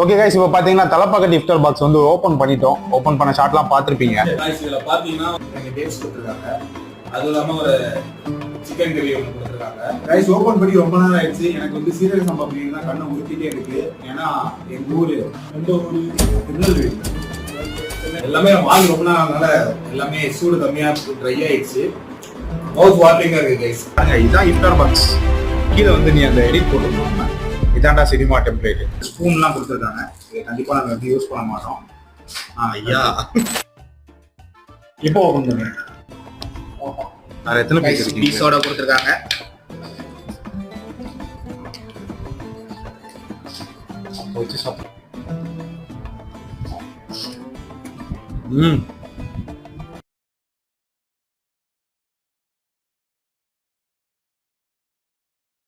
Okay guys, இப்போ பாத்தீங்கன்னா தலப்பாக்கட்டி இஃப்தார் box வந்து ஓபன் பண்ணிட்டோம். ஓபன் பண்ண ஷாட்லாம் பார்த்துருப்பீங்க. இதுல பாத்தீங்கன்னா டேட்ஸ் கொடுத்துருக்காங்க, அது இல்லாம ஒரு சிக்கன் கிரேவி ஒன்று கொடுத்துருக்காங்க. ரைஸ் ஓபன் பண்ணி ரொம்ப நேரம் ஆயிடுச்சு. எனக்கு வந்து சீரக சம்பா பிரியாணி தான் கண்ணை உறுத்திட்டே இருக்கு. ஏன்னா எங்க ஊரு எந்த ஊரு திருநெல்வேலி, எல்லாமே வாங்கி ரொம்ப நேரம் ஆனதுனால எல்லாமே சூடு கம்மியா ட்ரை ஆயிடுச்சு. மவுத் வாட்டரிங்கா இருக்கு கைஸ். இதுதான் இஃப்தார் பாக்ஸ். கீழே வந்து நீ அந்த எடிட் போட்டுருந்தோம். இதாண்டா சினிமா டெம்ப்ளேட். ஸ்பூன்லாம் கொடுத்துருக்காங்க. இதை கண்டிப்பா நாங்கள் வந்து யூஸ் பண்ண மாட்டோம். ஐயா, இப்போ ஓபன் பண்ணுங்க. வேற எத்தனை பீஸோட கொடுத்துருக்காங்க. வச்சு சாப்பிடு.